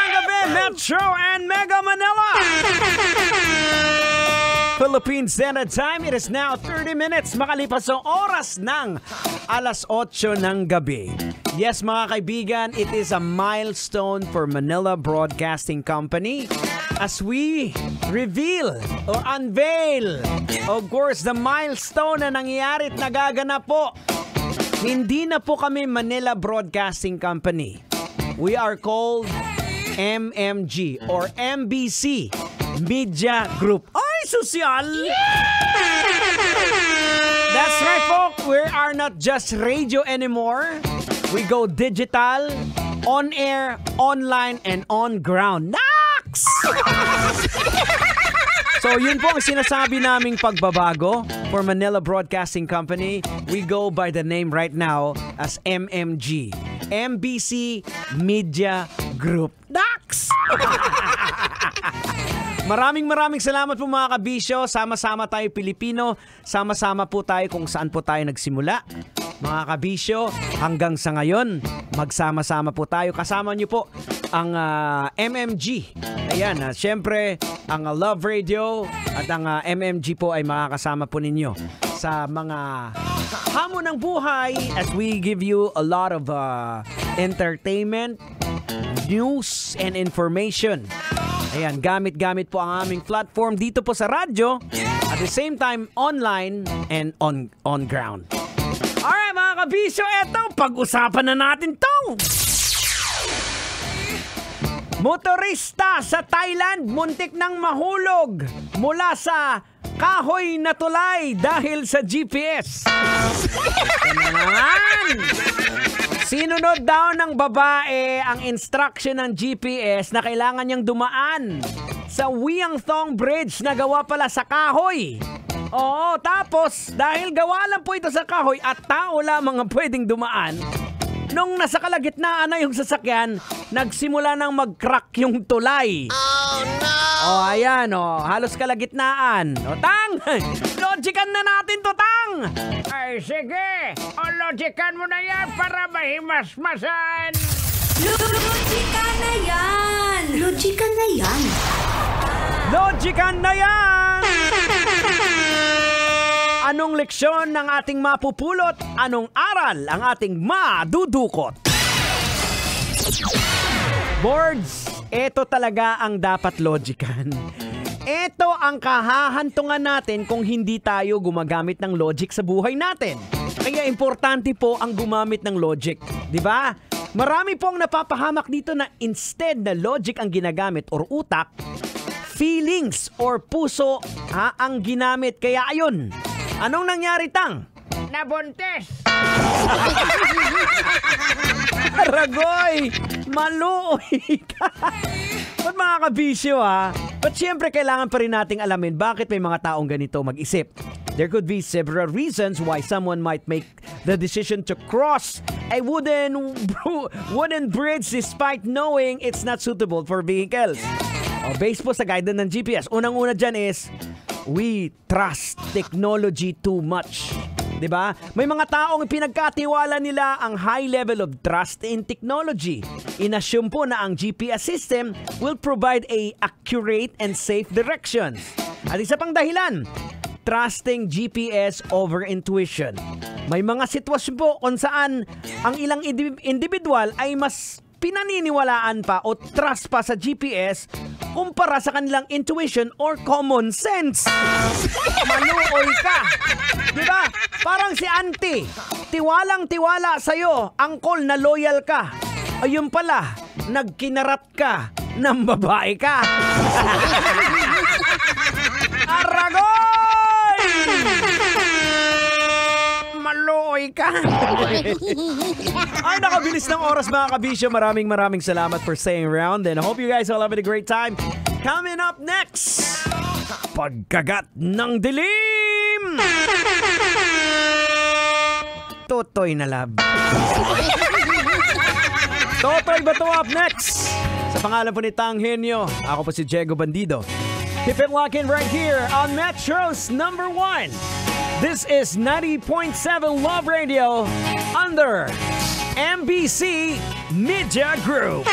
gabi, Metro and Mega Manila. Philippine Standard Time, it is now 30 minutes makalipas ang oras ng alas 8 ng gabi. Yes, mga kaibigan, it is a milestone for Manila Broadcasting Company as we reveal or unveil, of course, the milestone na nangyayari at nagaganap po. Hindi na po kami Manila Broadcasting Company. We are called MMG or MBC Media Group. Ay, sosyal! That's right, folks. We are not just radio anymore. We go digital, on air, online, and on ground. Nax! So, yun po ang sinasabi naming pagbabago for Manila Broadcasting Company. We go by the name right now as MMG. MBC Media Group. Nax! Maraming salamat po mga kabisyo. Sama-sama tayo Pilipino. Sama-sama po tayo kung saan po tayo nagsimula. Mga kabisyo, hanggang sa ngayon, magsama-sama po tayo. Kasama niyo po ang MMG. Ayan, syempre, ang Love Radio at ang MMG po ay makakasama po ninyo sa mga hamon ng buhay as we give you a lot of entertainment, news, and information. Ayan, gamit-gamit po ang aming platform dito po sa radyo, at the same time online and on ground. Alright mga kabisyo, eto, pag-usapan na natin to. Motorista sa Thailand muntik nang mahulog mula sa kahoy na tulay dahil sa GPS. Ito na naman. Sinunod daw ng babae ang instruction ng GPS na kailangan niyang dumaan sa Wiangthong Bridge na gawa pala sa kahoy. Oo, tapos dahil gawa lang po ito sa kahoy at tao lamang ang pwedeng dumaan, nung nasa kalagitnaan na yung sasakyan, nagsimula nang mag-crack yung tulay. Oh no! Oh, ayan, oh, halos kalagitnaan. O, Tang! Logican na natin to, Tang! Ay, sige! O, logican mo na yan para mahimas-masan! Logican na yan! Logican na yan! Logican na yan! Anong leksyon ng ating mapupulot? Anong aral ang ating madudukot? Boards, ito talaga ang dapat logican. Ito ang kahahantungan natin kung hindi tayo gumagamit ng logic sa buhay natin. Kaya importante po ang gumamit ng logic, di ba? Marami pong napapahamak dito na instead na logic ang ginagamit or utak, feelings or puso ang ginamit. Kaya ayun, anong nangyari, Tang? Nabuntis! Ragoy! Maluoy ka! Ba't mga kabisyo But syempre kailangan pa rin nating alamin bakit may mga taong ganito mag-isip. There could be several reasons why someone might make the decision to cross a wooden bridge despite knowing it's not suitable for vehicles. Based po sa guidance ng GPS, unang-una dyan is we trust technology too much. Diba? May mga taong pinagkatiwala nila ang high level of trust in technology. Inassume po na ang GPS system will provide a accurate and safe directions. At isa pang dahilan, trusting GPS over intuition. May mga sitwasyon po kung saan ang ilang individual ay mas pinaniniwalaan pa o trust pa sa GPS kumpara sa kanilang intuition or common sense. Maluoy ka. Diba? Parang si auntie, tiwalang-tiwala sa'yo, angkol na loyal ka. Ayun pala, nagkinarat ka ng babae ka. Aragoy! Maluoy ka. Ay, nakabilis ng oras mga kabisyo. Maraming salamat for staying around and I hope you guys all having a great time. Coming up next, pagkagat ng dilim! Totoy na lab. Totoy ba to up next? Sa pangalan po ni Tang Henyo, ako po si Diego Bandido. Keep it locked in right here on Metro's #1 This is 90.7 Love Radio under MBC Media Group.